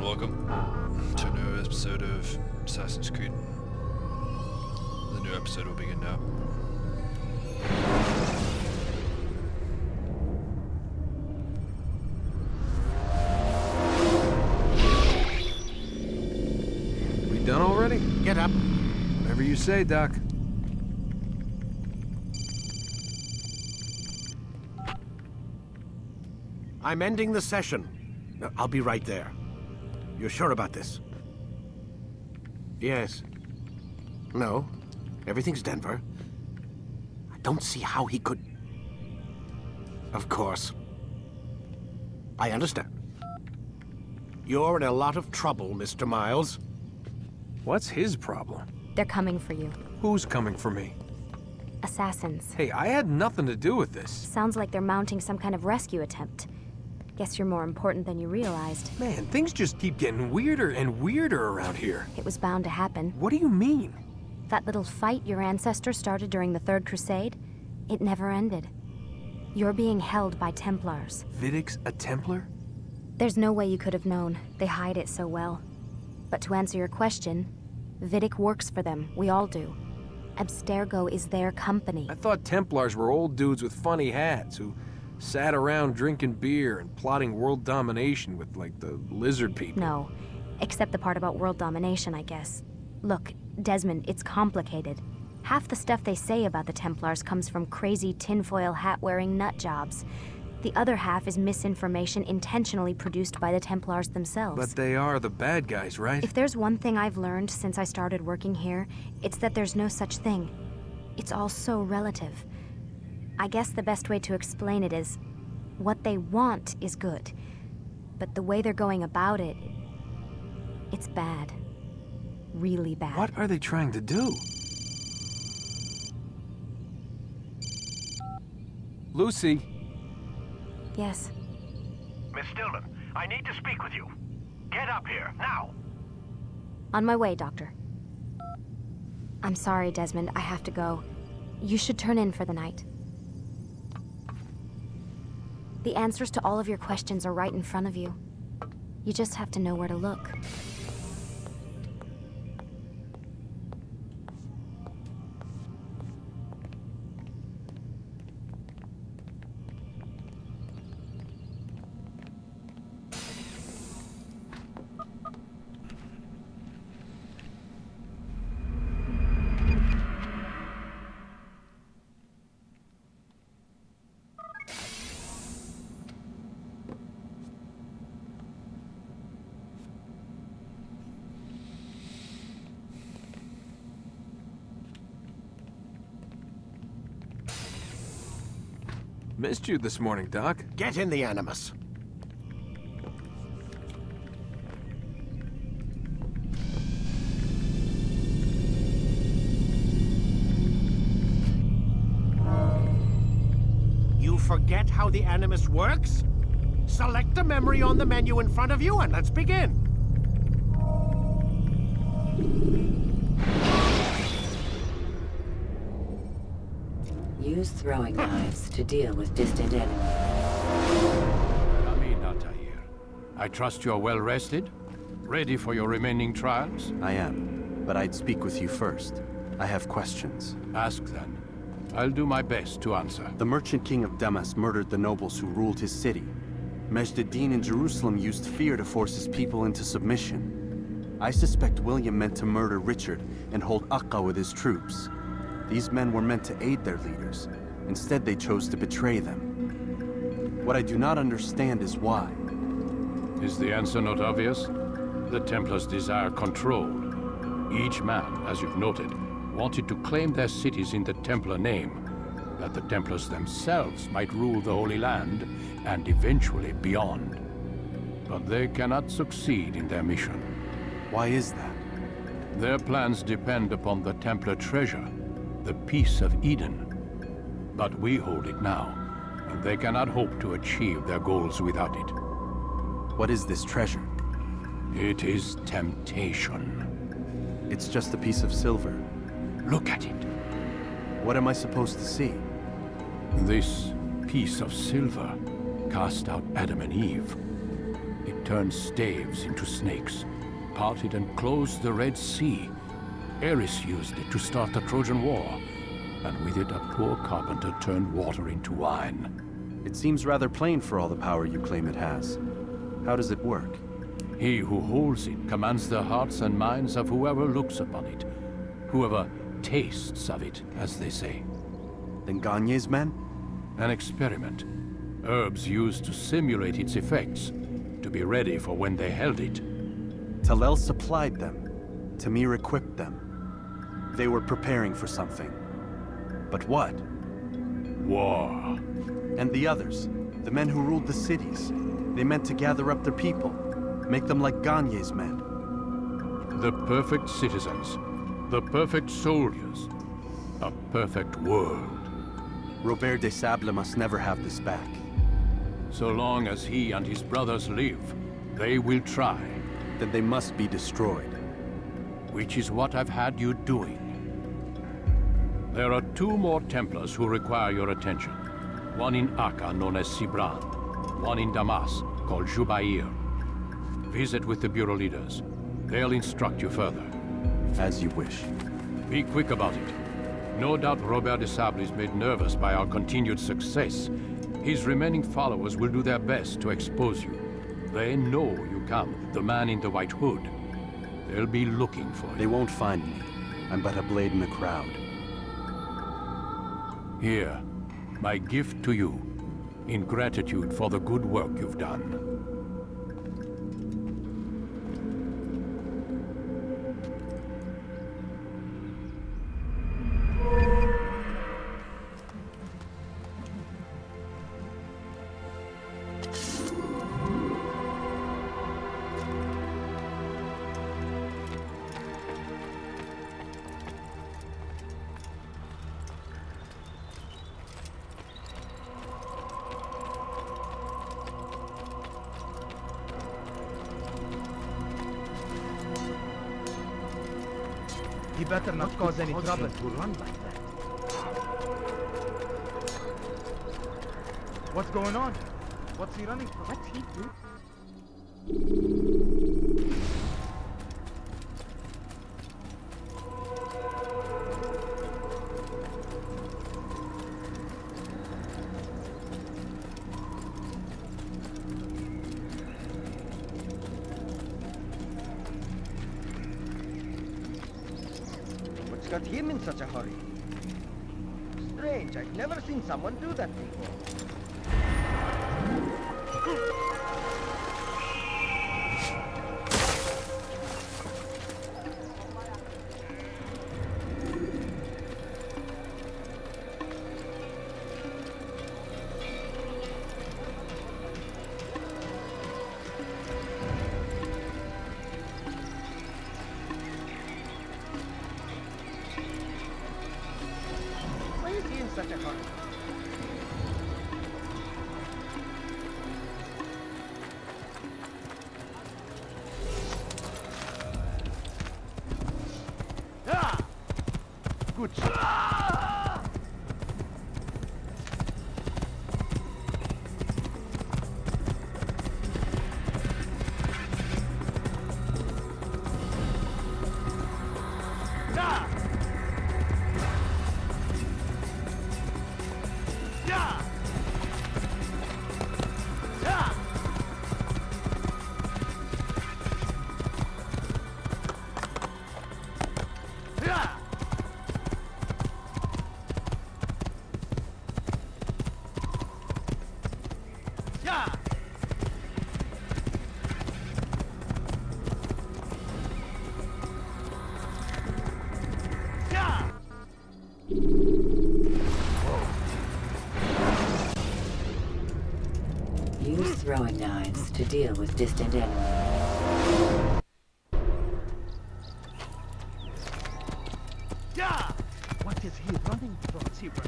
welcome to a new episode of Assassin's Creed. The new episode will begin now. We done already? Get up. Whatever you say, Doc. I'm ending the session. I'll be right there. You're sure about this? Yes. No. Everything's Denver. I don't see how he could... Of course. I understand. You're in a lot of trouble, Mr. Miles. What's his problem? They're coming for you. Who's coming for me? Assassins. Hey, I had nothing to do with this. Sounds like they're mounting some kind of rescue attempt. Guess you're more important than you realized. Man, things just keep getting weirder and weirder around here. It was bound to happen. What do you mean? That little fight your ancestors started during the Third Crusade, it never ended. You're being held by Templars. Vidic's a Templar? There's no way you could have known. They hide it so well. But to answer your question, Vidic works for them. We all do. Abstergo is their company. I thought Templars were old dudes with funny hats who sat around drinking beer and plotting world domination with, like, the lizard people. No, except the part about world domination, I guess. Look, Desmond, it's complicated. Half the stuff they say about the Templars comes from crazy tinfoil hat-wearing nut jobs. The other half is misinformation intentionally produced by the Templars themselves. But they are the bad guys, right? If there's one thing I've learned since I started working here, it's that there's no such thing. It's all so relative. I guess the best way to explain it is, what they want is good. But the way they're going about it, it's bad. Really bad. What are they trying to do? Lucy. Yes. Miss Stillman, I need to speak with you. Get up here, now! On my way, Doctor. I'm sorry, Desmond. I have to go. You should turn in for the night. The answers to all of your questions are right in front of you. You just have to know where to look. Missed you this morning, Doc. Get in the Animus. You forget how the Animus works? Select a memory on the menu in front of you and let's begin. Use throwing knives to deal with distant enemies. Amin Altair, I trust you're well rested? Ready for your remaining trials? I am, but I'd speak with you first. I have questions. Ask then. I'll do my best to answer. The Merchant King of Damas murdered the nobles who ruled his city. Majd ad-Din in Jerusalem used fear to force his people into submission. I suspect William meant to murder Richard and hold Akka with his troops. These men were meant to aid their leaders. Instead, they chose to betray them. What I do not understand is why. Is the answer not obvious? The Templars desire control. Each man, as you've noted, wanted to claim their cities in the Templar name, that the Templars themselves might rule the Holy Land and eventually beyond. But they cannot succeed in their mission. Why is that? Their plans depend upon the Templar treasure, the Peace of Eden. But we hold it now, and they cannot hope to achieve their goals without it. What is this treasure? It is temptation. It's just a piece of silver. Look at it. What am I supposed to see? This piece of silver cast out Adam and Eve. It turned staves into snakes, parted and closed the Red Sea. Ares used it to start the Trojan War, and with it a poor carpenter turned water into wine. It seems rather plain for all the power you claim it has. How does it work? He who holds it commands the hearts and minds of whoever looks upon it, whoever tastes of it, as they say. Then Gagne's men? An experiment. Herbs used to simulate its effects, to be ready for when they held it. Talel supplied them. Tamir equipped them. They were preparing for something. But what? War. And the others, the men who ruled the cities, they meant to gather up their people, make them like Gagne's men. The perfect citizens, the perfect soldiers, a perfect world. Robert des Sables must never have this back. So long as he and his brothers live, they will try. Then they must be destroyed. Which is what I've had you doing. There are 2 more Templars who require your attention. One in Acre known as Sibran, one in Damas called Jubair. Visit with the Bureau leaders. They'll instruct you further. As you wish. Be quick about it. No doubt Robert des Sables is made nervous by our continued success. His remaining followers will do their best to expose you. They know you come, the man in the white hood. They'll be looking for you. They won't find me. I'm but a blade in the crowd. Here, my gift to you, in gratitude for the good work you've done. He better not cause any trouble to run like that. What's going on? What's he running from? What's he doing? What's got him in such a hurry? Strange, I've never seen someone do that before. Why is he in such a hurry? Ah! Good shot. Ah! Yeah! Yeah! Yeah! Yeah! Yeah! Use throwing knives to deal with distant enemies. Yeah! What is he running from, Zebra?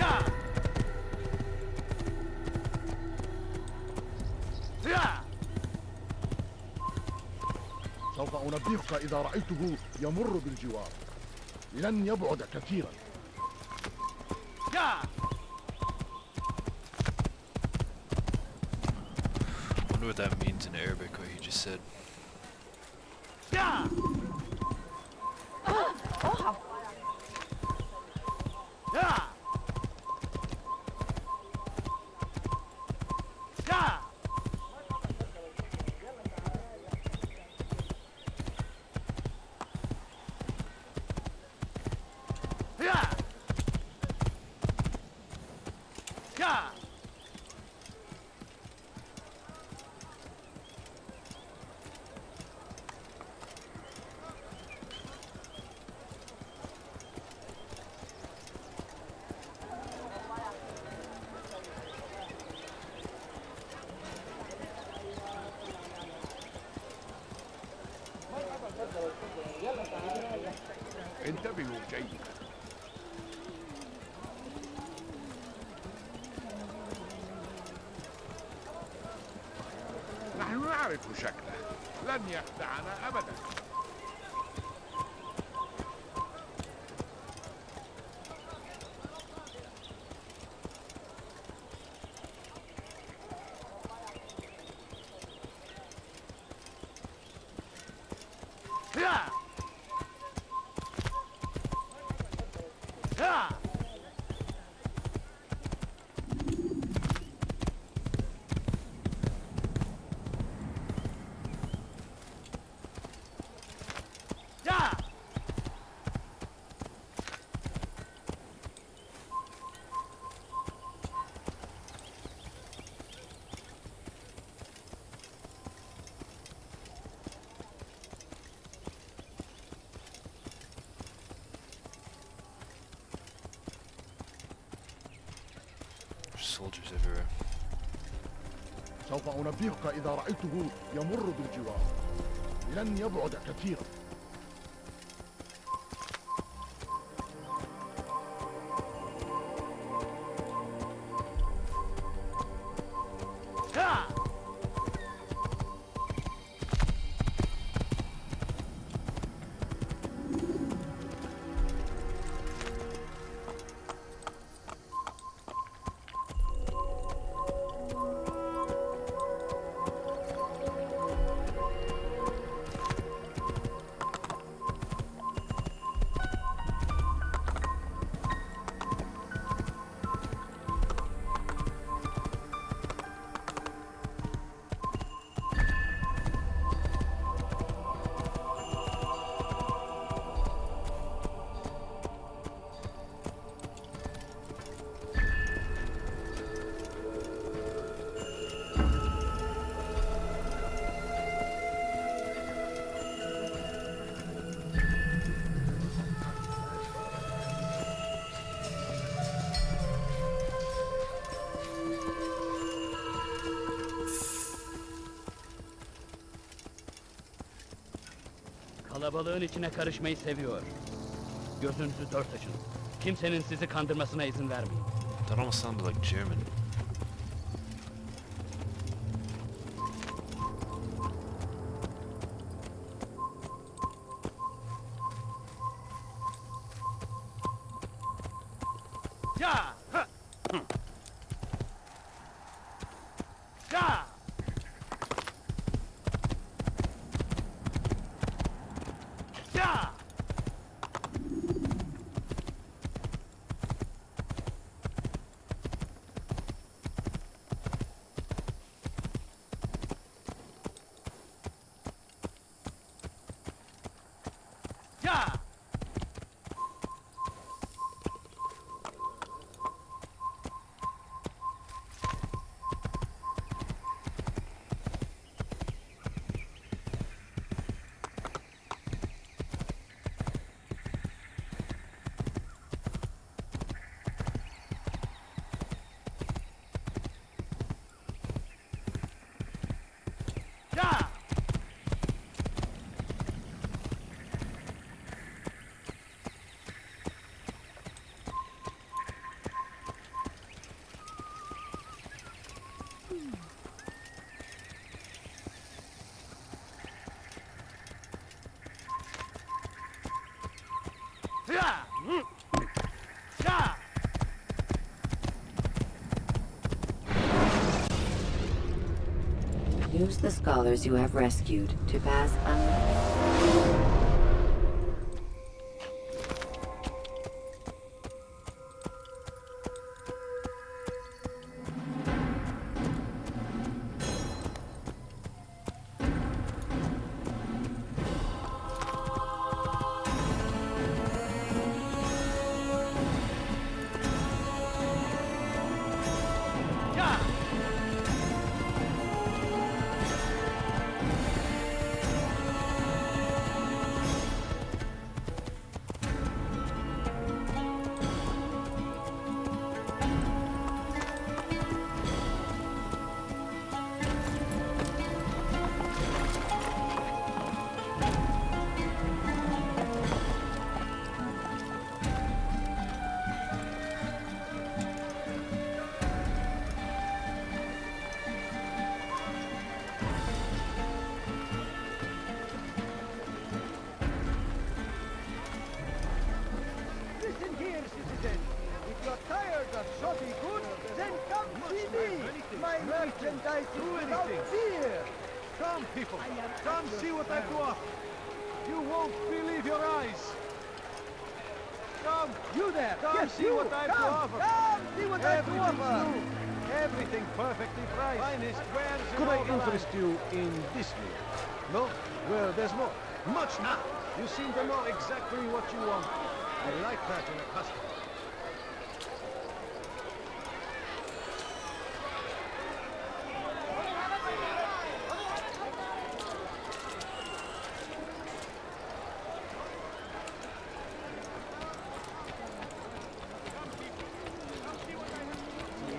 يا يا سوف أنبهك إذا رأيته يمر بالجوار. لن يبعد كثيرا. يا I wonder what that means in Arabic, what he just said. يا يا يا يا يا انتبهوا جيدا. نحن نعرف شكله، لن يخدعنا أبدا. يا يا يا There's soldiers everywhere. سوف أنبهك إذا رأيته يمر بالجوار. لن يبعد كثيرا. يا Kalabalığın içine karışmayı seviyor. Gözünüzü dört açın. Kimsenin sizi kandırmasına izin vermeyin. That almost sounded like German. يا يا يا يا Use the scholars you have rescued to pass unnoticed. merchandise without fear. Come, people. Come see what I've to offer. You won't believe your eyes. Come. You there. Come yes, see you. what I've to Come. offer. Come see what I've to offer. New. Everything perfectly priced. Finest wares in Could I all the interest land. you in this view? No? Well, there's more. Much now. You seem to know exactly what you want. I like that in a customer.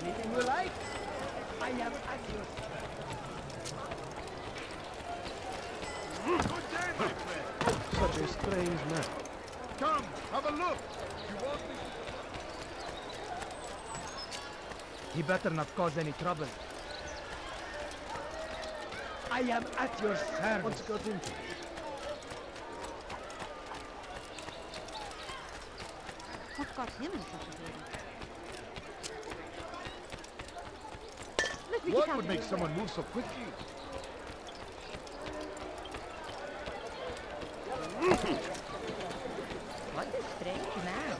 Anything you like, I am at your Good day, my friend. Such a strange man. Come, have a look. You want me? He better not cause any trouble. I am at your service. What's got into it? What got him in such a hurry? What would make someone move so quickly? What a strange man.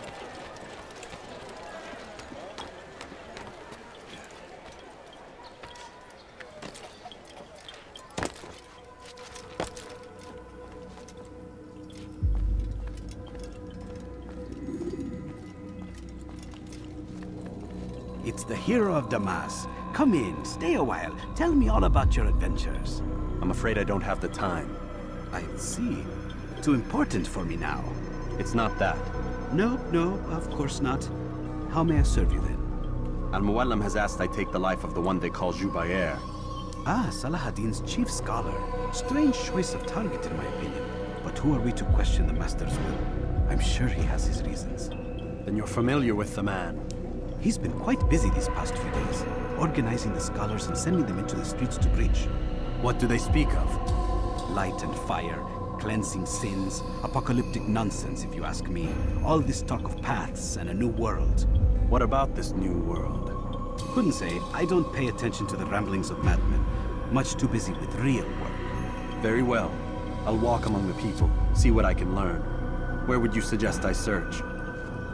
It's the hero of Damas. Come in, stay a while. Tell me all about your adventures. I'm afraid I don't have the time. I see. Too important for me now. It's not that. No, of course not. How may I serve you then? Al-Muallim has asked I take the life of the one they call Jubair. Ah, Salahadin's chief scholar. Strange choice of target in my opinion. But who are we to question the master's will? I'm sure he has his reasons. Then you're familiar with the man. He's been quite busy these past few days, organizing the scholars and sending them into the streets to preach. What do they speak of? Light and fire, cleansing sins, apocalyptic nonsense if you ask me. All this talk of paths and a new world. What about this new world? Couldn't say. I don't pay attention to the ramblings of madmen. Much too busy with real work. Very well. I'll walk among the people, see what I can learn. Where would you suggest I search?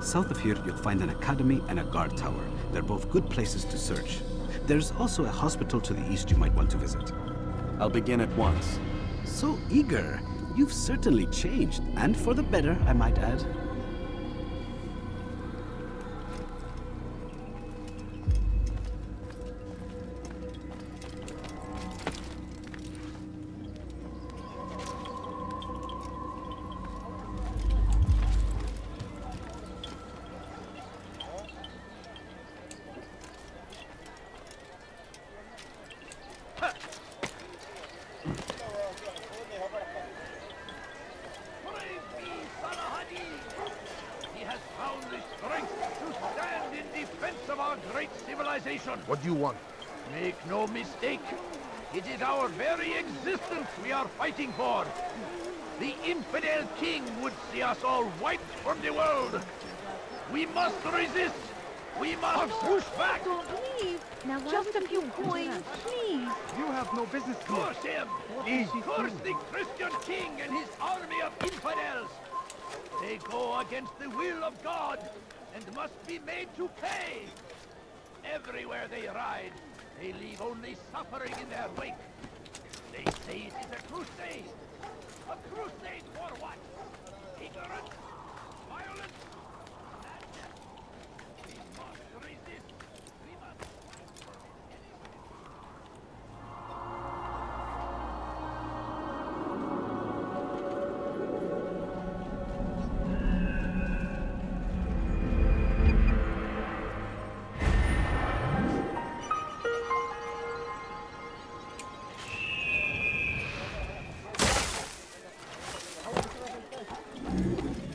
South of here, you'll find an academy and a guard tower. They're both good places to search. There's also a hospital to the east you might want to visit. I'll begin at once. So eager. You've certainly changed, and for the better, I might add. What do you want? Make no mistake. It is our very existence we are fighting for. The infidel king would see us all wiped from the world. We must resist We must push back! Don't leave. Now, just a few coins, please. You have no business here. Curse him! Curse the Christian king and his army of infidels! They go against the will of God and must be made to pay! Everywhere they ride, they leave only suffering in their wake. They say it is a crusade. A crusade for what? Ignorance? Violence? Madness? We must resist. We must...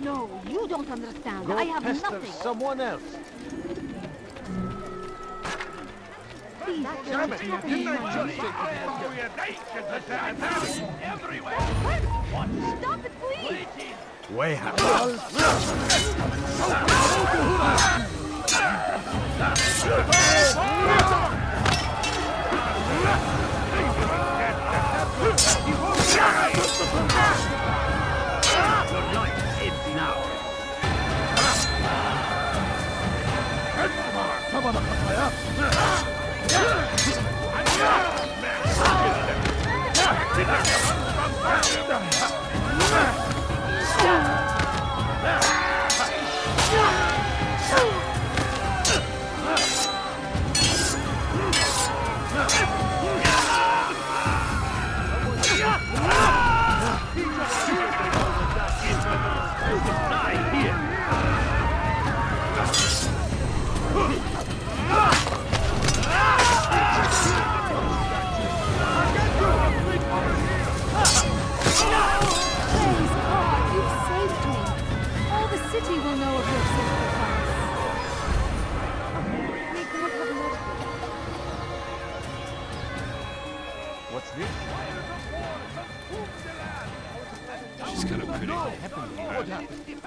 No, you don't understand. Go I have pester nothing. someone else. Please, Damn it! don't Didn't I touch just me. Stop it, please! Way out. Praise God, you've saved me. All the city will know of your sacrifice. May God have mercy. What's this? She's kind of pretty. What happened? It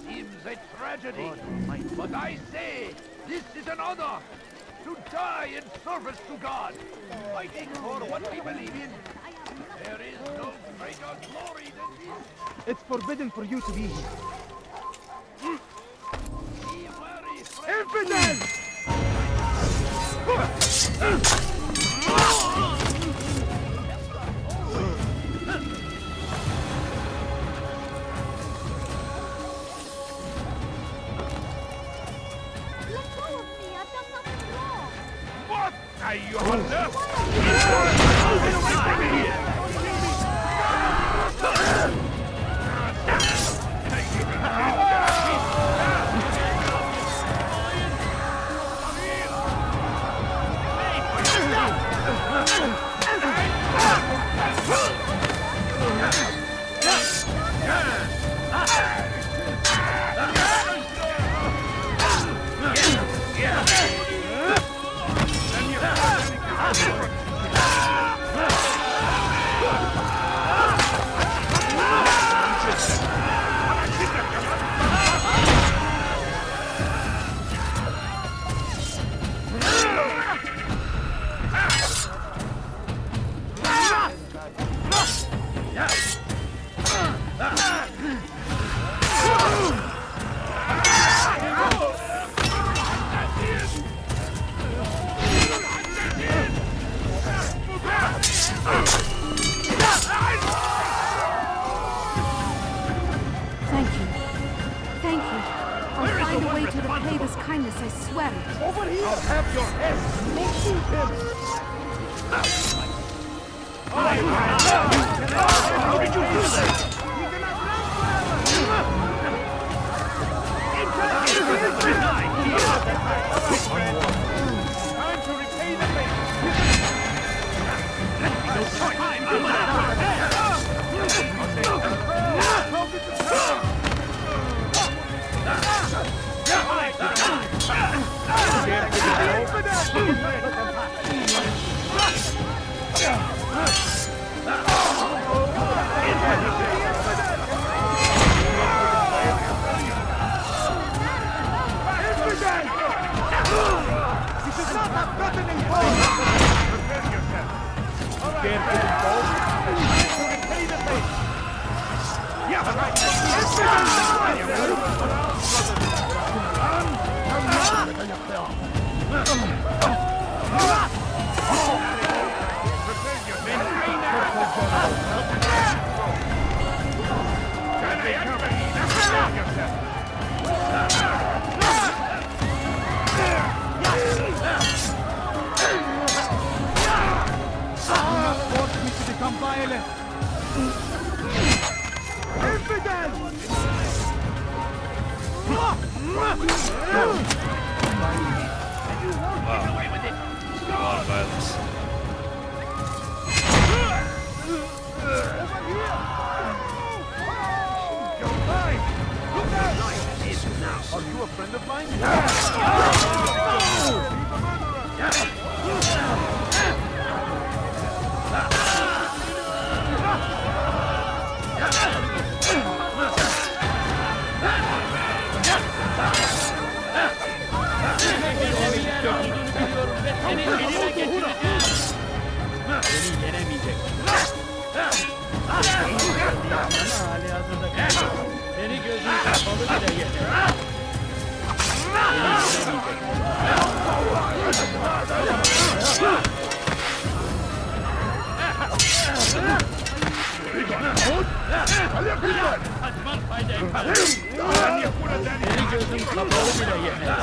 seems a tragedy, but I say this is an honor to die in service to God, fighting for what we believe in. There is no greater glory than this. It's forbidden for you to be here. Be wary, friend. Infidel! Let go of me. I've done nothing wrong. What are you under? Get away from me here! Thank you. Thank you. I'll find a way to repay this kindness, I swear it. Over here! I'll have your head. Don't shoot him. How did you do that? Time to repay the Force me to become violent. A lot of violence. Are you a friend of mine? Beni yenemeyecek. Seni gözün kapalı bile yener. Kaçman fayda etmez. Seni gözün kapalı bile yener.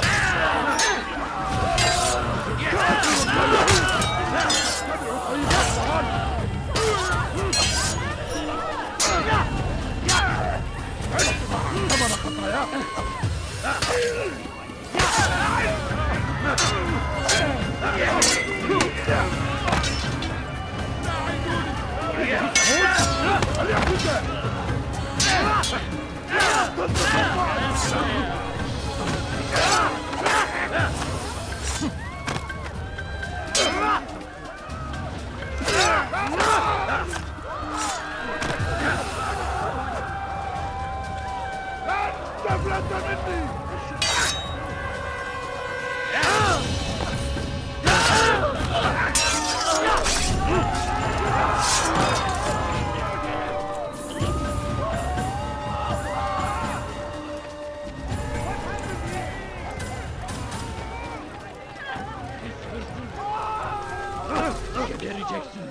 Gebereceksin.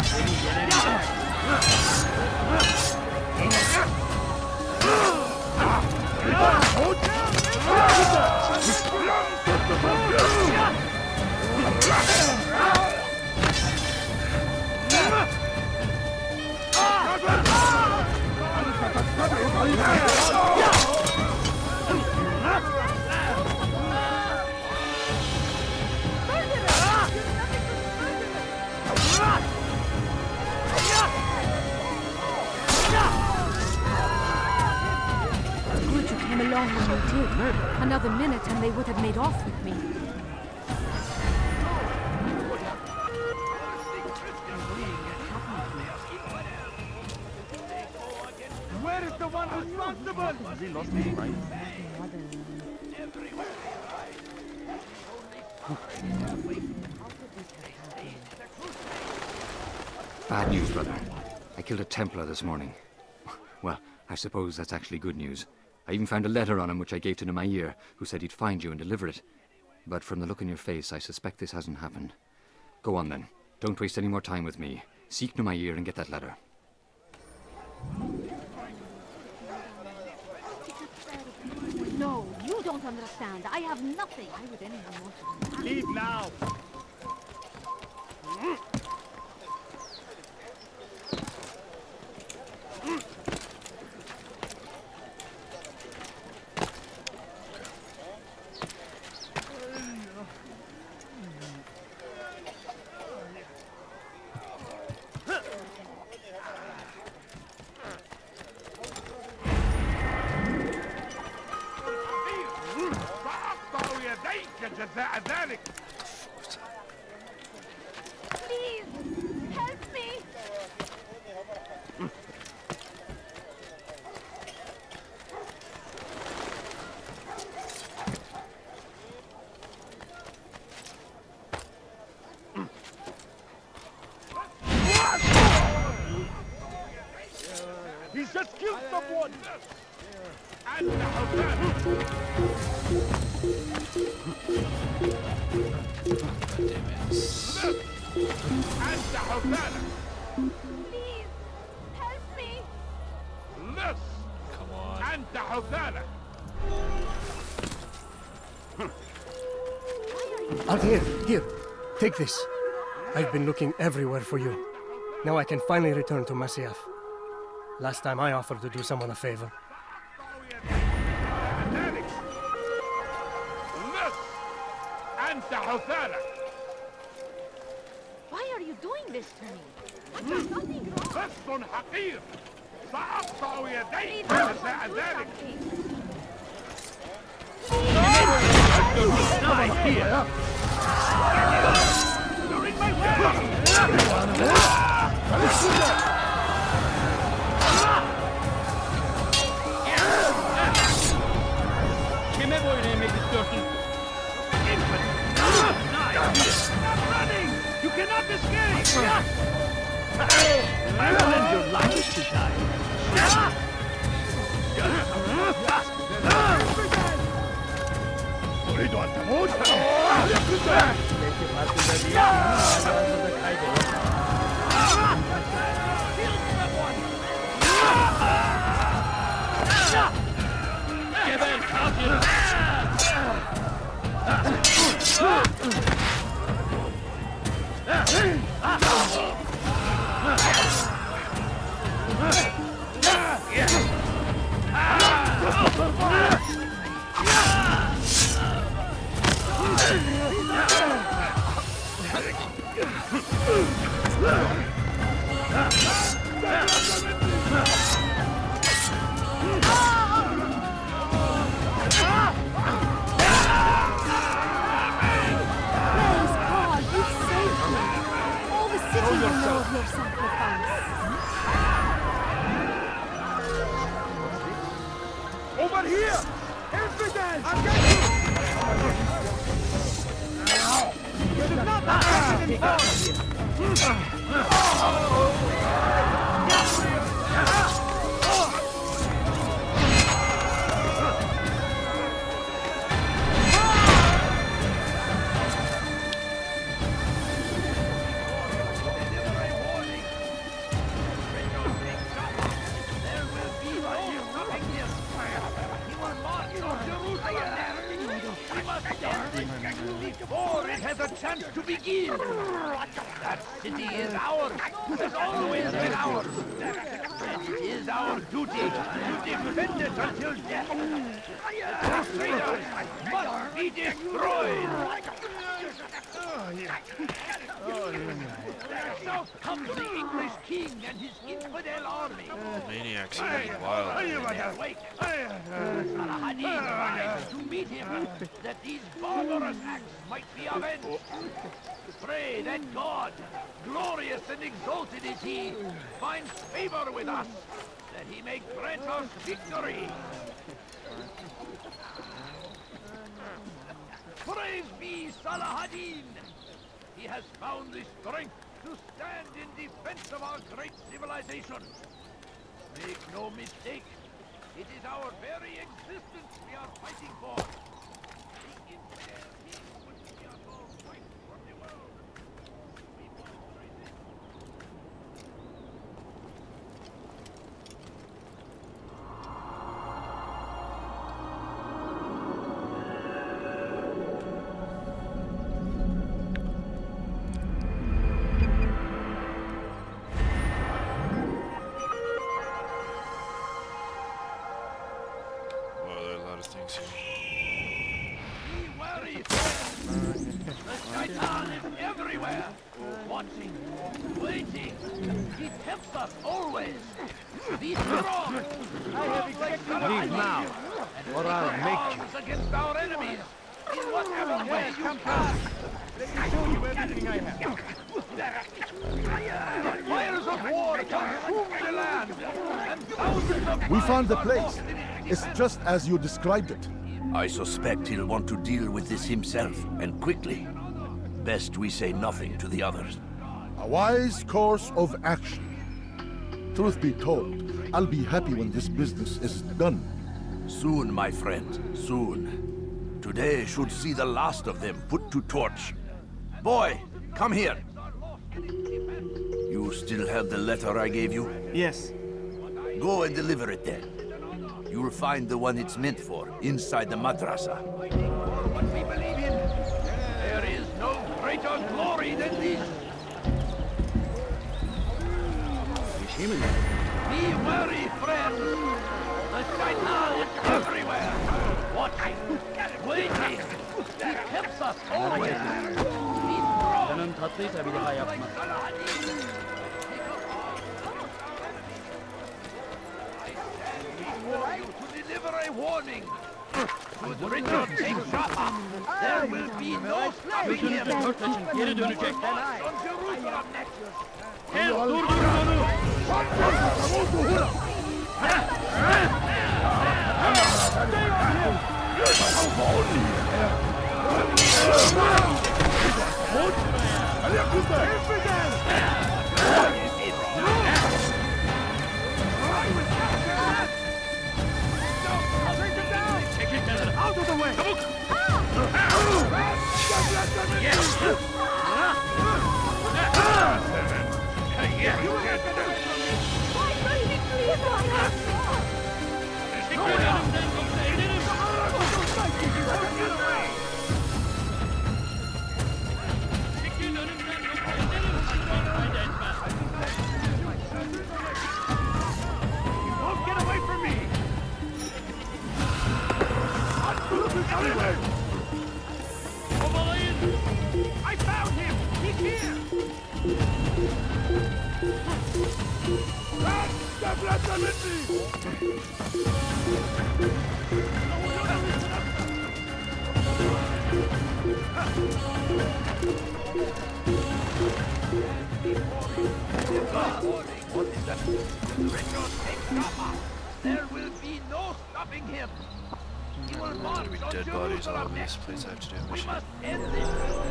Seni yenemeyecek. Good you came along when you did. Another minute and they would have made off with me. Where is the one responsible? Has he lost his mind? Bad news, brother. I killed a Templar this morning. Well, I suppose that's actually good news. I even found a letter on him which I gave to Nemair, who said he'd find you and deliver it. But from the look in your face, I suspect this hasn't happened. Go on then. Don't waste any more time with me. Seek Nemair and get that letter. No, you don't understand. I have nothing. Why would anyone want to leave now? جزاء ذلك. Please, He's just killed someone! أنت حفالة أنت حفالة Please, help me! لص Come on. أنت حفالة Here, take this. I've been looking everywhere for you. Now I can finally return to Masyaf. Last time I offered to do someone a favor. لص أنت حفالة Why are you doing this to me? I've done nothing wrong. لص حقير سأقطع يديك جزاء ذلك Kime boyun eğmek istiyorsun? You cannot escape! I will end your life to die. تريد أن تموت؟ Geber kafir! Praise God, you saved me. All the city will know of your sacrifice. Over here! Infidels! I'll get you! You did not attack in force! Before it has a chance to begin. That city is ours, has always been ours. And it is our duty to defend it until death. The traitors must be destroyed. Now comes the English king and his infidel army. Maniacs are getting wild. Saladin rides to meet him, that these barbarous acts might be avenged. Pray that God, glorious and exalted is he, finds favor with us, that he may grant us victory. Praise be Saladin! He has found the strength to stand in defense of our great civilization. Make no mistake, it is our very existence we are fighting for. The infidel king would see us all fight from the world. We must resist. Well, there are a lot of things here. Be wary, friends. The Shaitan is everywhere. Watching, waiting. He tempts us always. Be strong. Leave now, or I'll make you. Against our enemies. In whatever way you can. Let me show you everything I have. Fires of war consume the land. And thousands of We found the place. It's just as you described it. I suspect he'll want to deal with this himself, and quickly. Best we say nothing to the others. A wise course of action. Truth be told, I'll be happy when this business is done. Soon, my friend, soon. Today should see the last of them put to torch. Boy, come here. You still have the letter I gave you? Yes. Go and deliver it then. You'll find the one it's meant for inside the madrasa. What we believe in, there is no greater glory than this. Be wary, friends. The shaitan is everywhere. Watching, waiting. He tempts us always. Canın tatlıysa bir daha yapma. You to deliver a warning. Should Richard take Jaffa, there will be no stopping him. Geri dönecek. On Jerusalem next. Gel durdurun onu. Out of the way! Don't get away from me! I found him! He's here! What is that? Richard takes Jaffa! There will be no stopping him! He will march on Dead bodies all Jerusalem over this next! place. I have to do a We mission. must end this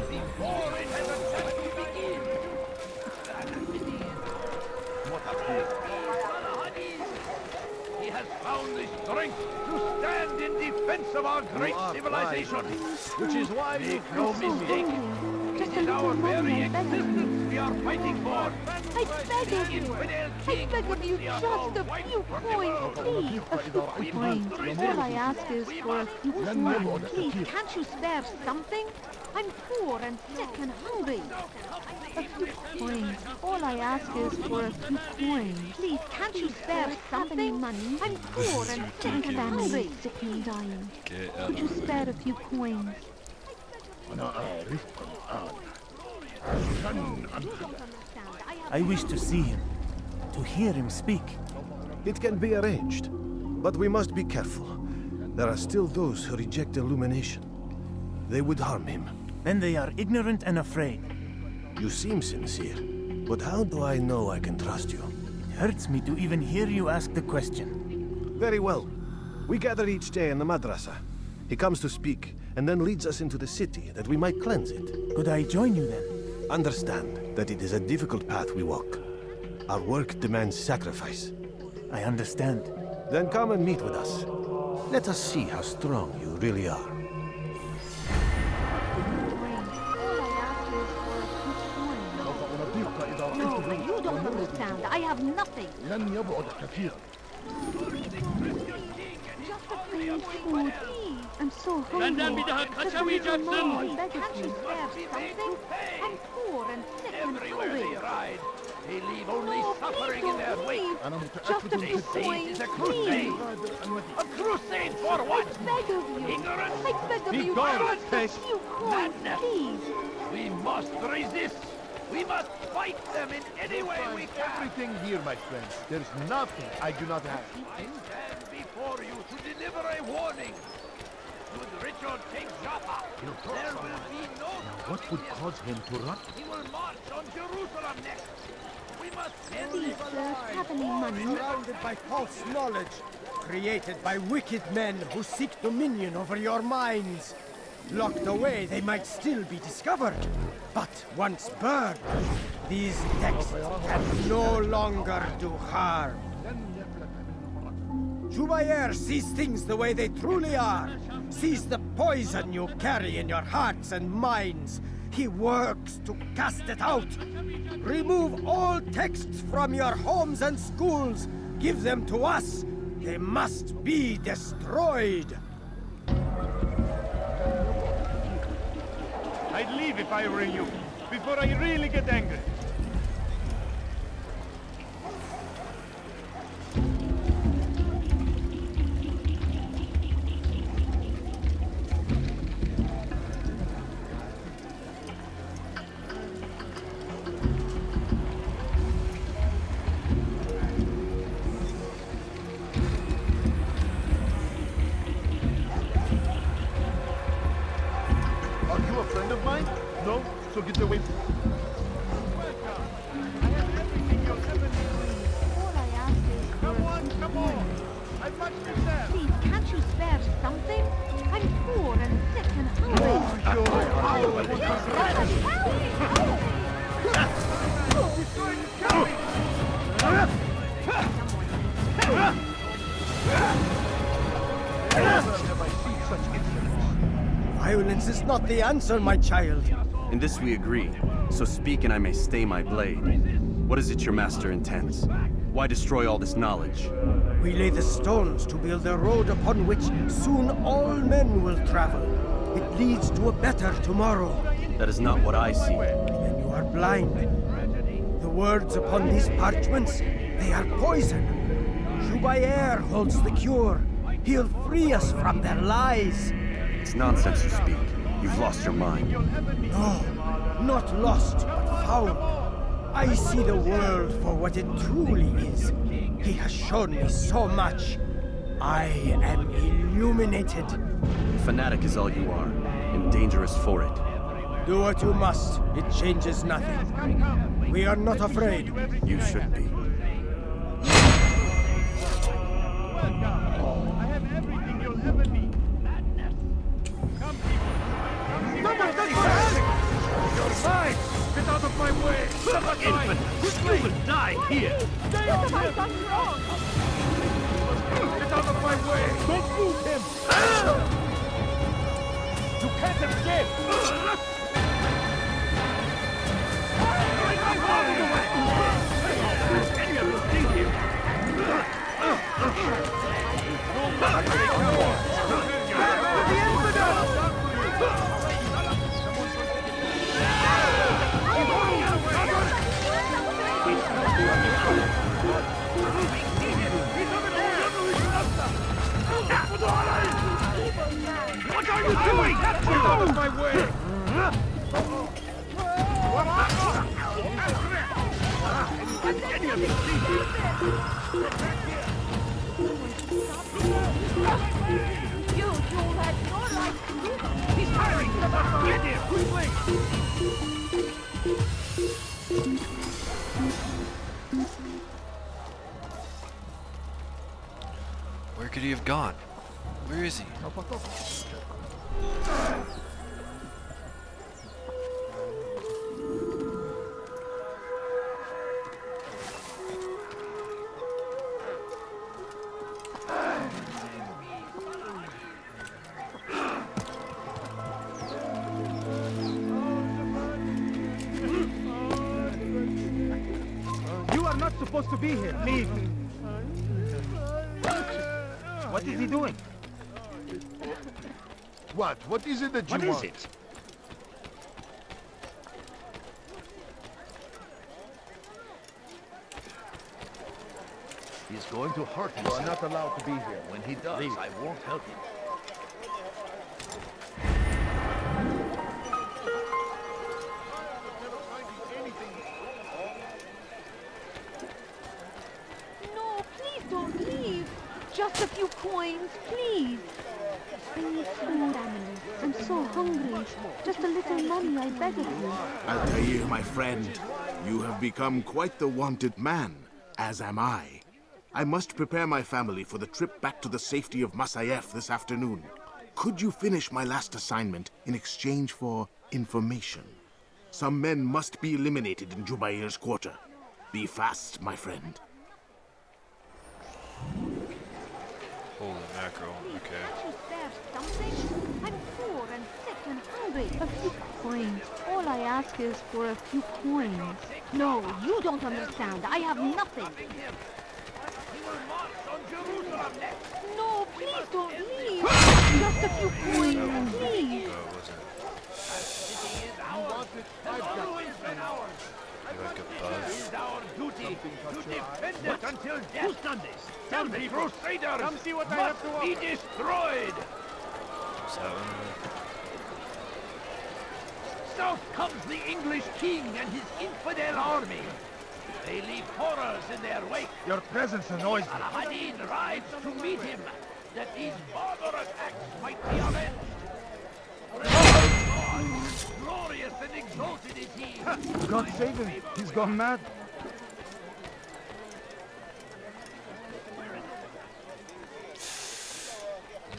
before it has a chance to begin! What a fool! He has found the strength to stand in defense of our great civilization! Which is why Make no mistake! It is our very existence we are fighting for! I beg of you! I beg of you, just a few coins, please! A few coins. All I ask is for a few coins. Please, can't you spare something? I'm poor and sick and hungry. A few coins. All I ask is for a few coins. Please, can't you spare something? Money. I'm poor and sick and hungry. Sick and dying. Could you spare a few coins? I wish to see him, to hear him speak. It can be arranged, but we must be careful. There are still those who reject illumination. They would harm him. Then they are ignorant and afraid. You seem sincere, but how do I know I can trust you? It hurts me to even hear you ask the question. Very well. We gather each day in the madrasa. He comes to speak, and then leads us into the city, that we might cleanse it. Could I join you then? Understand that it is a difficult path we walk. Our work demands sacrifice. I understand. Then come and meet with us. Let us see how strong you really are. No, you don't understand. I have nothing. لن يبعد كثيرا. Just a plain food. I'm so hungry. Benden bir daha kaçamayacaksın. Can't you spare something? I'm poor and sick and hungry. They leave only suffering in their wake. Just a few coins, please. A crusade for what? I beg of you. Ignorance? I beg of you. Just a few coins, please. We must resist. We must fight them in any way we can. Everything here, my friends. There's nothing I do not have. I stand before you to deliver a warning. Should Richard take Jaffa, there will be no... What would cause him to run? He will march on Jerusalem next. We must end Please, this sir, have any money? Surrounded by false knowledge, created by wicked men who seek dominion over your minds. Locked away, they might still be discovered. But once burned, These texts can no longer do harm. Jubair sees things the way they truly are. Sees the poison you carry in your hearts and minds. He works to cast it out. Remove all texts from your homes and schools. Give them to us. They must be destroyed. I'd leave if I were you, before I really get angry. So get away. Come on. I've much to say. Please, can't you spare something? I'm poor and sick and hungry. Violence is not the answer, my child. In this we agree, so speak and I may stay my blade. What is it your master intends? Why destroy all this knowledge? We lay the stones to build a road upon which soon all men will travel. It leads to a better tomorrow. That is not what I see. Then you are blind. The words upon these parchments, they are poison. Jubair holds the cure. He'll free us from their lies. It's nonsense you speak. You've lost your mind. No, not lost, but found. I see the world for what it truly is. He has shown me so much. I am illuminated. Fanatic is all you are, and dangerous for it. Do what you must. It changes nothing. We are not afraid. You should be. Get out of my way! Infant! You will die here! Stay on him! Get out of my way! Don't move him! You can't escape! Anyone will see him! The infidel! What are you doing? Get out of my way! You had no right to do that. He's firing! Get him! Quickly! Where could he have gone? Where is he? You are not supposed to be here. Leave. What is he doing? What? What is it that you want? What is it? He's going to hurt You himself. are not allowed to be here. When he does, Leave. I won't help him. No, please don't leave. Just a few coins, please. I need food, Amelie. I'm so hungry. Just a little money, I beg of you. Altair, my friend, you have become quite the wanted man, as am I. I must prepare my family for the trip back to the safety of Masayef this afternoon. Could you finish my last assignment in exchange for information? Some men must be eliminated in Jubair's quarter. Be fast, my friend. Holy mackerel, okay. Can't you spare something? I'm poor and sick and hungry. A few coins. All I ask is for a few coins. No, you don't understand. I have nothing. No, please don't leave. Just a few coins, please. It is our duty to defend it until death. Who's done this? Tell me, Crusaders! Come see what I have to must be offer. destroyed! South comes the English king and his infidel army. They leave horrors in their wake. Your presence annoys me. Al-Hadid rides to meet him, that these barbarous acts might be avenged. God, glorious and exalted is he. God save him. He's gone mad.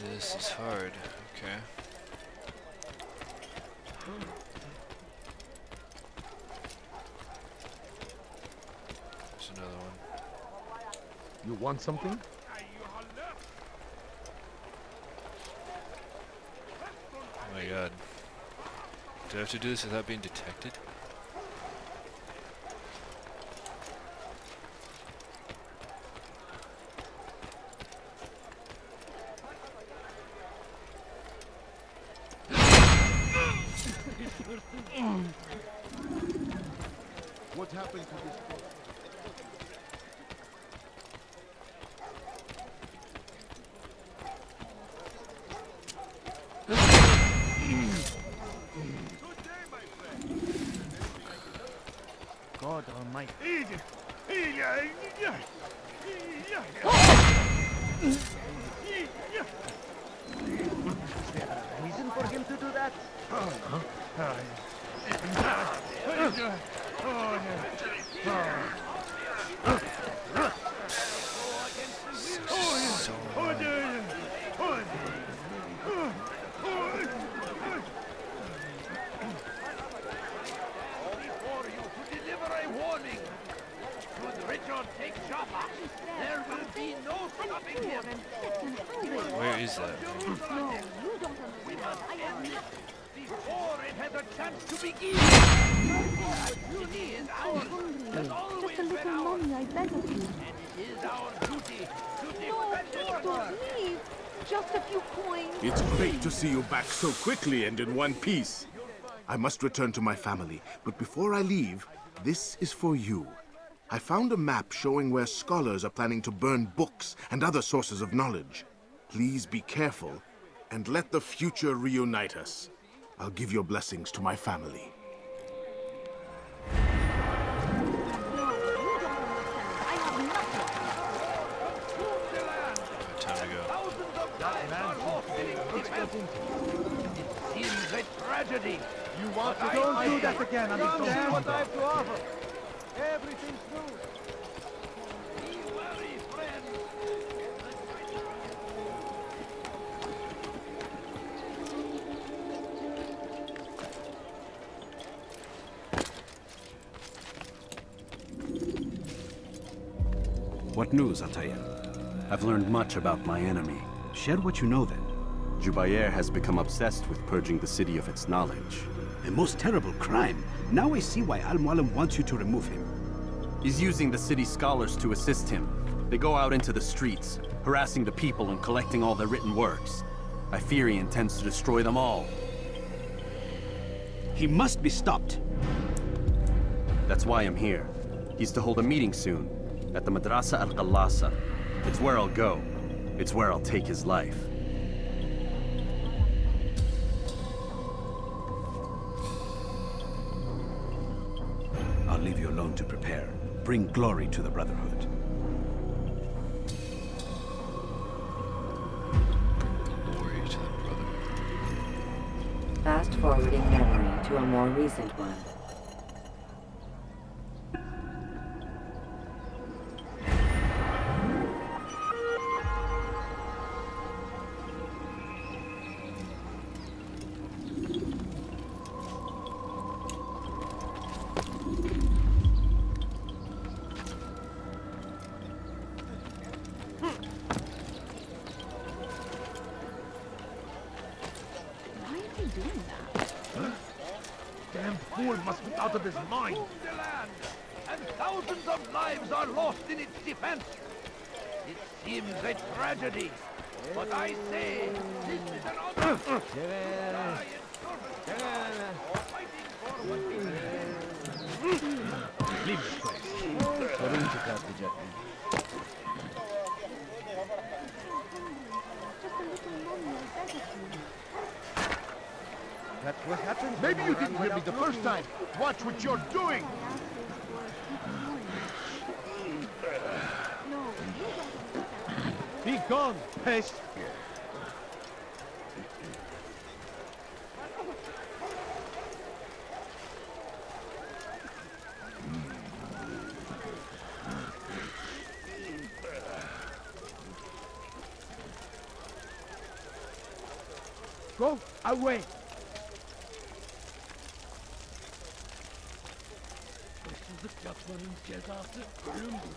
This is hard. Okay. There's another one. You want something? Oh my god. Do I have to do this without being detected? What happened to this boat? God Almighty. Is there a reason for him to do that? Before you to deliver a warning. Should Richard take Jaffa, there will be no stopping him. Where is that? No, you don't understand. I have nothing. Before it has a chance to begin. It is ours. Has always Just a been little ours. money, I beg of you. And it is our duty to No, defend please it. don't leave. Just a few coins. It's great to see you back so quickly and in one piece. I must return to my family, but before I leave, this is for you. I found a map showing where scholars are planning to burn books and other sources of knowledge. Please be careful and let the future reunite us. I'll give your blessings to my family. Time to go. It seems a tragedy. You want to don't do that again. Understand what I have to offer. Everything's new. Be wary, friends. What news, Ataya? I've learned much about my enemy. Share what you know then. Jubair has become obsessed with purging the city of its knowledge. A most terrible crime. Now I see why Al-Mualim wants you to remove him. He's using the city scholars to assist him. They go out into the streets, harassing the people and collecting all their written works. I fear he intends to destroy them all. He must be stopped. That's why I'm here. He's to hold a meeting soon, at the Madrasa Al-Qallasa. It's where I'll go. It's where I'll take his life. I'll leave you alone to prepare. Bring glory to the Brotherhood. Glory to the Brotherhood. Fast-forwarding memory to a more recent one. fool must be out of his mind. The land, and thousands of lives are lost in its defense. It seems a tragedy, but I say this is an honor. Leave this place. Sorun çıkartacak mı? That's what happened? Maybe you didn't hear me the first time. Watch what you're doing! Be gone, pest! Go away! Hırsızlık yapmanın cezası ölümdür.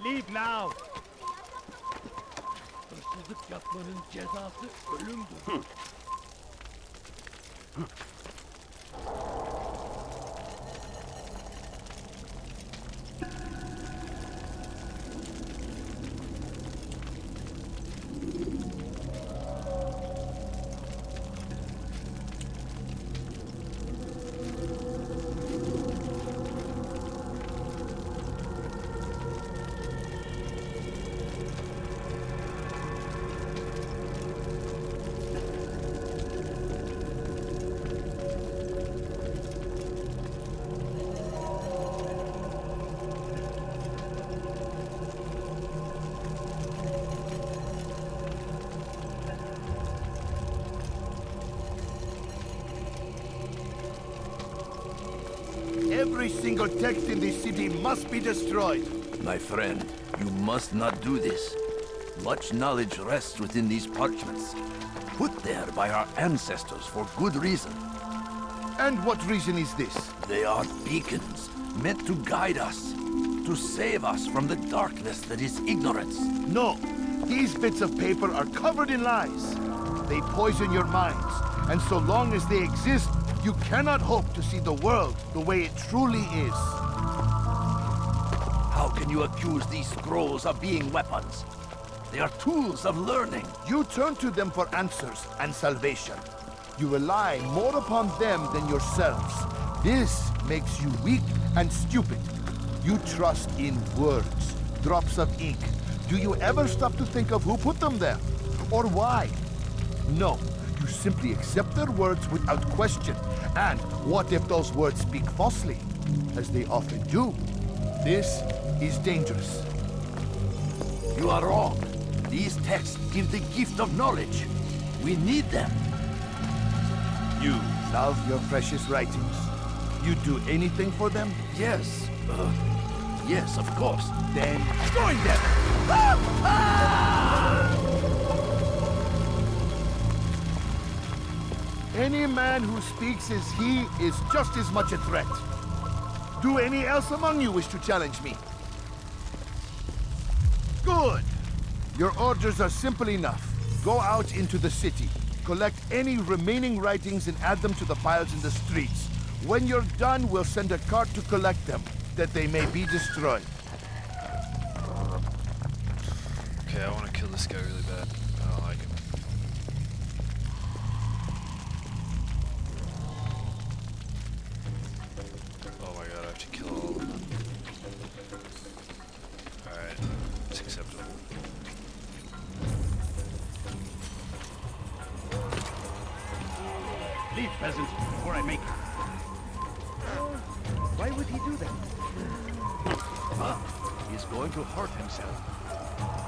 Leave now! Hırsızlık yapmanın cezası ölümdür. Every single text in this city must be destroyed. My friend, you must not do this. Much knowledge rests within these parchments, put there by our ancestors for good reason. And what reason is this? They are beacons, meant to guide us, to save us from the darkness that is ignorance. No, these bits of paper are covered in lies. They poison your minds, and so long as they exist, you cannot hope to see the world the way it truly is. How can you accuse these scrolls of being weapons? They are tools of learning. You turn to them for answers and salvation. You rely more upon them than yourselves. This makes you weak and stupid. You trust in words, drops of ink. Do you ever stop to think of who put them there? Or why? No, you simply accept their words without question. And what if those words speak falsely? As they often do. This is dangerous. You are wrong. These texts give the gift of knowledge. We need them. You love your precious writings. You do anything for them? Yes. Yes, of course. Then join them! Any man who speaks as he is just as much a threat. Do any else among you wish to challenge me? Good! Your orders are simple enough. Go out into the city, collect any remaining writings and add them to the piles in the streets. When you're done, we'll send a cart to collect them, that they may be destroyed. Okay, I want to kill this guy really bad. I don't like him. Oh my god, I have to kill all of them. Alright, it's acceptable. Leave, peasant, before I make it. Why would he do that? He's going to hurt himself.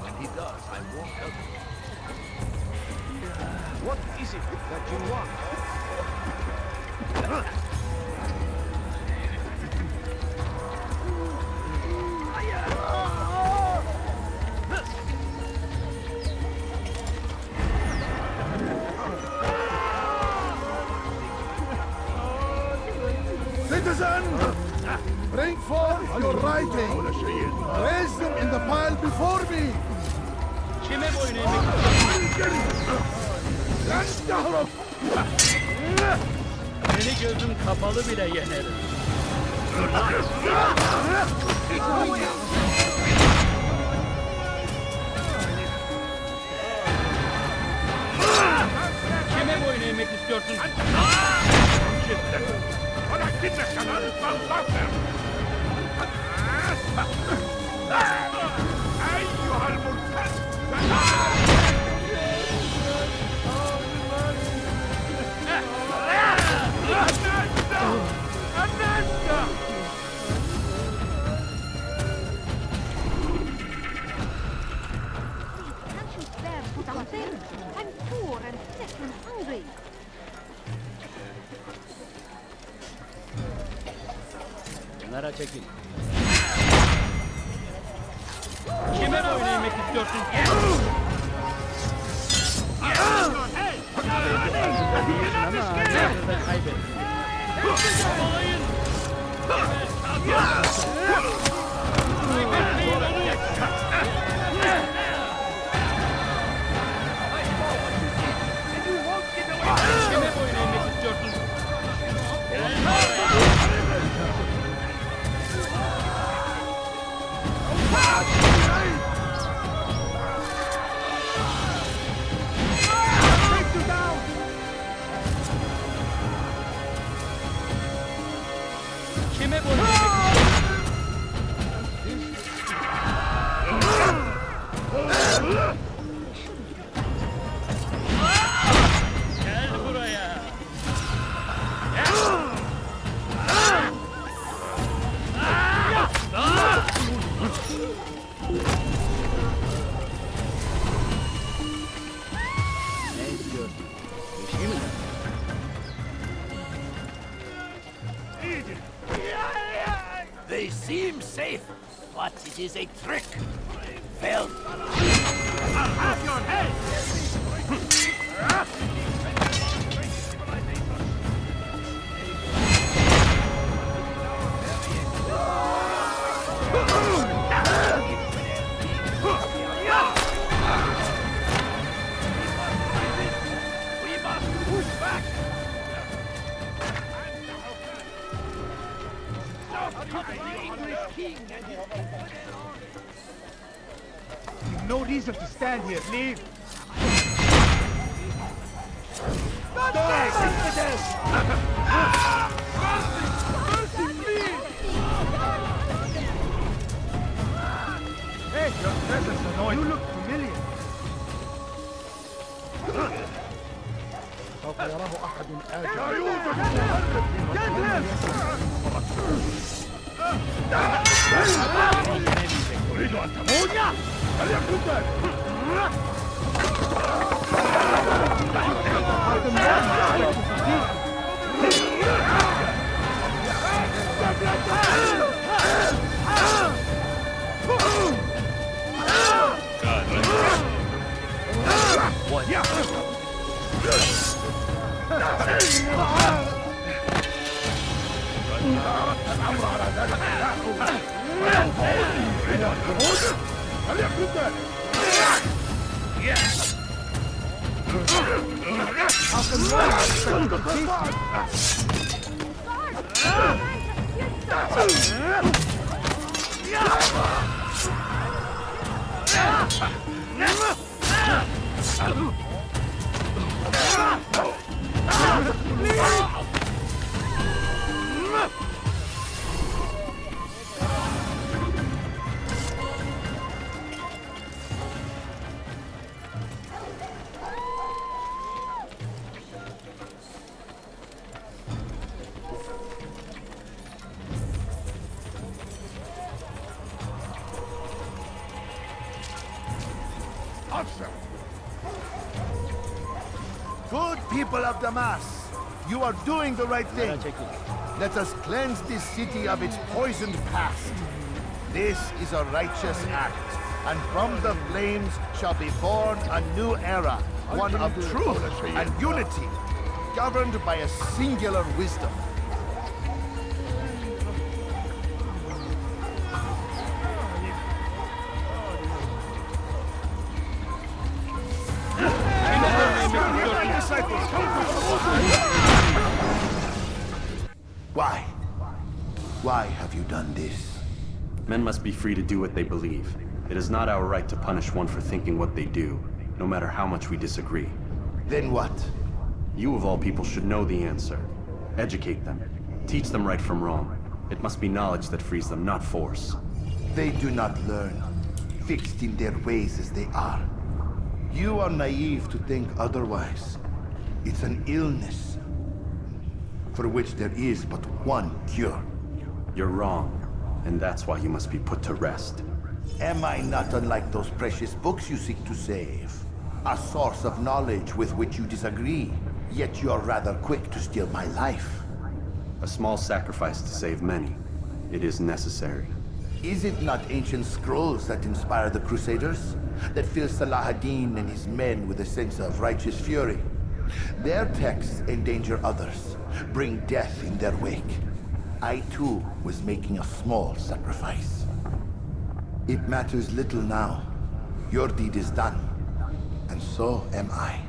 When he does, I won't help him. What is it that you want? Citizen! Bring forth your writing. Raise them in the pile before me. Kime boyun eğmek Lan Dahruf! Seni gözüm kapalı bile yenerim. Kime boyun eğmek istiyorsun? Bana gitme kadar zafer. Eyyuhal murtad. Can't you spare something? I'm poor and sick and hungry. Kenara çekil. Kime boyun eğmek istiyorsun? Kime boyun eğmek istiyorsun? Kime boyun eğmek Gel buraya. Ne istiyorsun? Bir şey mi? They seem safe, but it is a trick. Failed. I'll have your head! We must push back. You've no reason to stand here. Leave. Hey, your presence annoys me. You look familiar. سوف يراه أحد آتي. تريد أن تموت؟ فليكن ذلك. الأمر على ذلك تريد أن تموت؟ فليكن ذلك. Good people of Damas, you are doing the right thing. Let us cleanse this city of its poisoned past. This is a righteous act, and from the flames shall be born a new era, one of truth and unity, governed by a singular wisdom. Why? Why have you done this? Men must be free to do what they believe. It is not our right to punish one for thinking what they do, no matter how much we disagree. Then what? You of all people should know the answer. Educate them. Teach them right from wrong. It must be knowledge that frees them, not force. They do not learn, fixed in their ways as they are. You are naive to think otherwise. It's an illness, for which there is but one cure. You're wrong, and that's why you must be put to rest. Am I not unlike those precious books you seek to save? A source of knowledge with which you disagree, yet you are rather quick to steal my life. A small sacrifice to save many. It is necessary. Is it not ancient scrolls that inspire the Crusaders? That fill Salah ad-Din and his men with a sense of righteous fury? Their texts endanger others, bring death in their wake. I too was making a small sacrifice. It matters little now. Your deed is done, and so am I.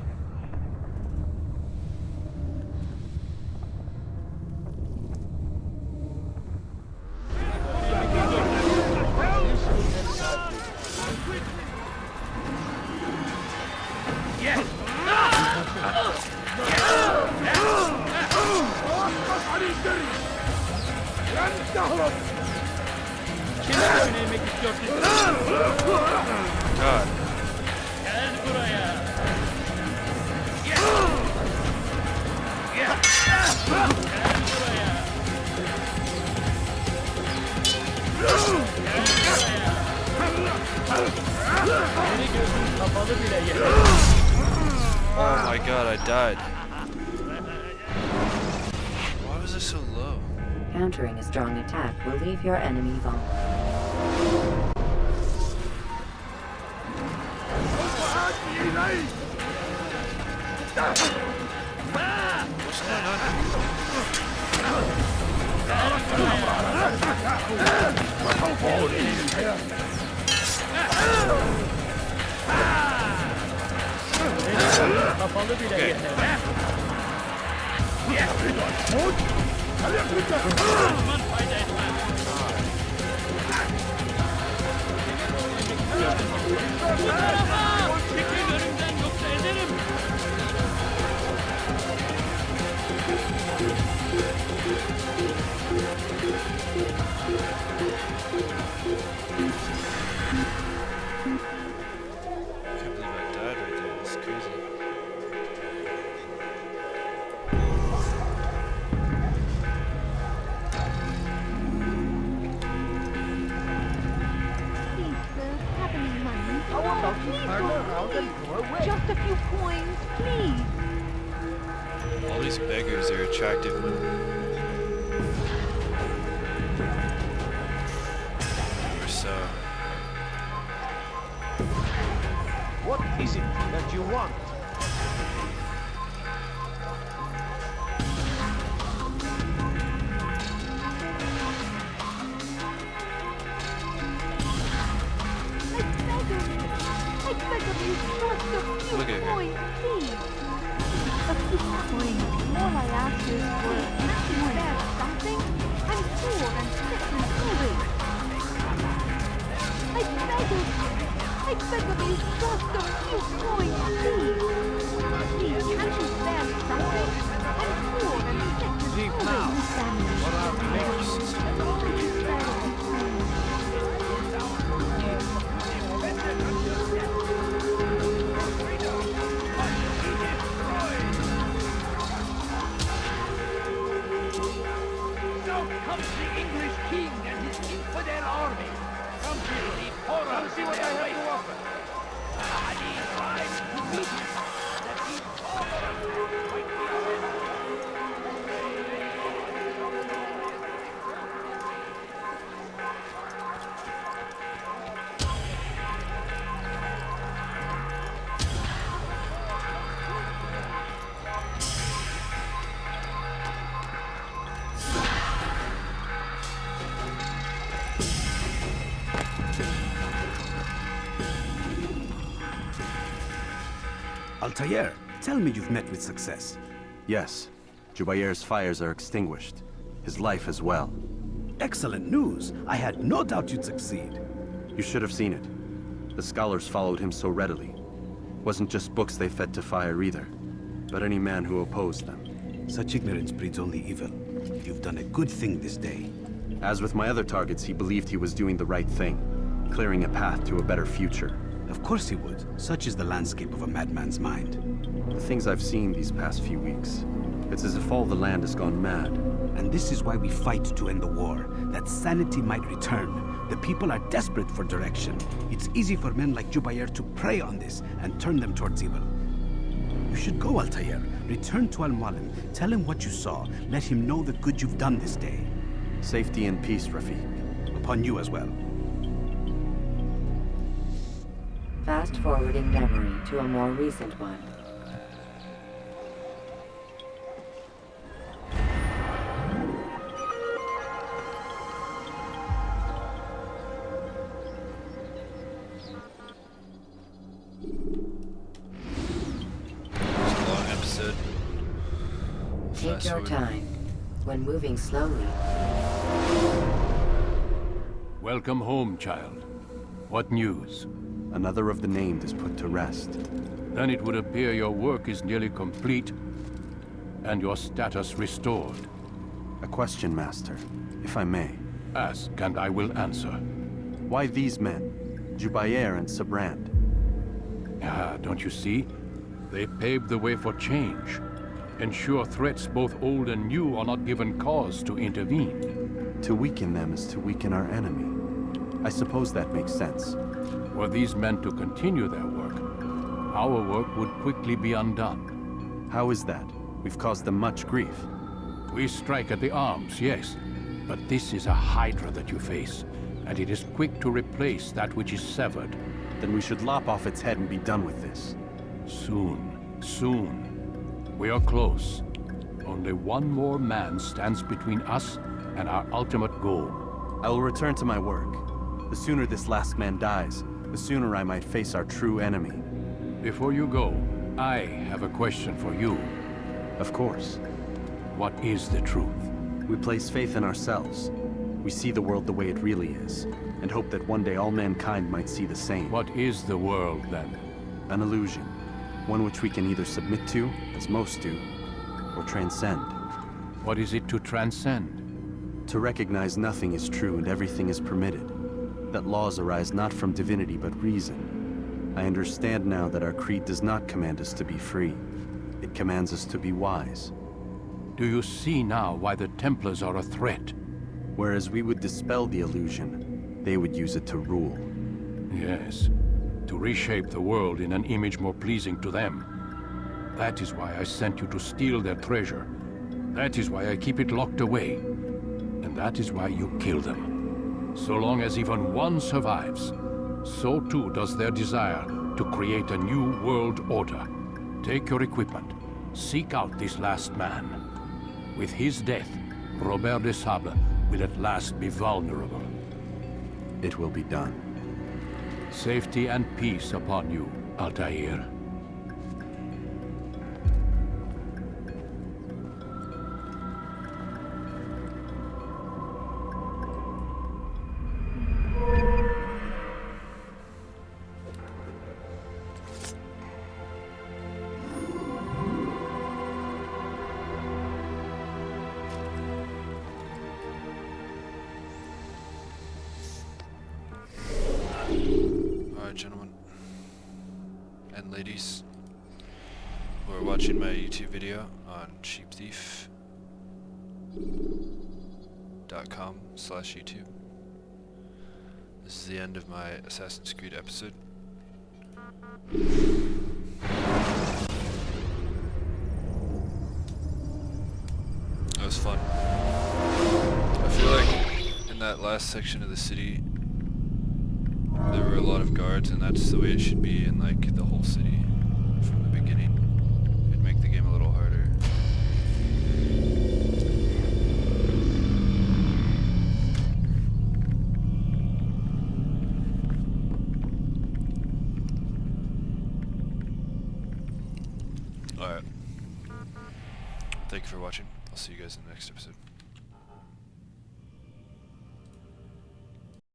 God. Oh my god, I died. Why was it so low? Countering a strong attack will leave your enemy vulnerable. What's going on? Kapalı bile yeter. Düşman fayda etmez. Bu tarafa! Çekil önümden yoksa ederim. I can't believe I died right there. That's crazy. Just a few coins, please. All these beggars are attractive. Or so. What is it that you want? Look at her. Please. A few coins. All I ask is for something. I'm poor and sick and hungry. I beg of you, just a few coins, please. Please, can't you spare something? I'm poor and sick and hungry. What are the next? Comes the English king and his infidel army. Come here, the horror. Come see what I have to offer. And he tries to beat him. That he followers might be Altair, Tell me you've met with success. Yes. Jubair's fires are extinguished. His life as well. Excellent news. I had no doubt you'd succeed. You should have seen it. The scholars followed him so readily. Wasn't just books they fed to fire either, but any man who opposed them. Such ignorance breeds only evil. You've done a good thing this day. As with my other targets, he believed he was doing the right thing, clearing a path to a better future. Of course he would. Such is the landscape of a madman's mind. The things I've seen these past few weeks, it's as if all the land has gone mad. And this is why we fight to end the war, that sanity might return. The people are desperate for direction. It's easy for men like Jubair to prey on this and turn them towards evil. You should go, Altair. Return to Al-Mualim. Tell him what you saw. Let him know the good you've done this day. Safety and peace, Rafiq. Upon you as well. Fast forwarding memory to a more recent one. Take your time. When moving slowly. Welcome home, child. What news? Another of the named is put to rest. Then it would appear your work is nearly complete, and your status restored. A question, Master, if I may. Ask, and I will answer. Why these men? Jubair and Sabrand? Ah, don't you see? They paved the way for change. Ensure threats both old and new are not given cause to intervene. To weaken them is to weaken our enemy. I suppose that makes sense. Were these men to continue their work, our work would quickly be undone. How is that? We've caused them much grief. We strike at the arms, yes. But this is a hydra that you face, and it is quick to replace that which is severed. Then we should lop off its head and be done with this. Soon, soon. We are close. Only one more man stands between us and our ultimate goal. I will return to my work. The sooner this last man dies, the sooner I might face our true enemy. Before you go, I have a question for you. Of course. What is the truth? We place faith in ourselves. We see the world the way it really is, and hope that one day all mankind might see the same. What is the world, then? An illusion. One which we can either submit to, as most do, or transcend. What is it to transcend? To recognize nothing is true and everything is permitted. That laws arise not from divinity but reason. I understand now that our creed does not command us to be free. It commands us to be wise. Do you see now why the Templars are a threat? Whereas we would dispel the illusion, they would use it to rule. Yes. To reshape the world in an image more pleasing to them. That is why I sent you to steal their treasure. That is why I keep it locked away. And that is why you kill them. So long as even one survives, so too does their desire to create a new world order. Take your equipment. Seek out this last man. With his death, Robert de Sable will at last be vulnerable. It will be done. Safety and peace upon you, Altair. Gentlemen and ladies who are watching my YouTube video on sheepthief.com/YouTube. This is the end of my Assassin's Creed episode. That was fun. I feel like in that last section of the city there were a lot of guards, and that's the way it should be in like the whole city from the beginning. It'd make the game a little harder. Thank you for watching. I'll see you guys in the next episode.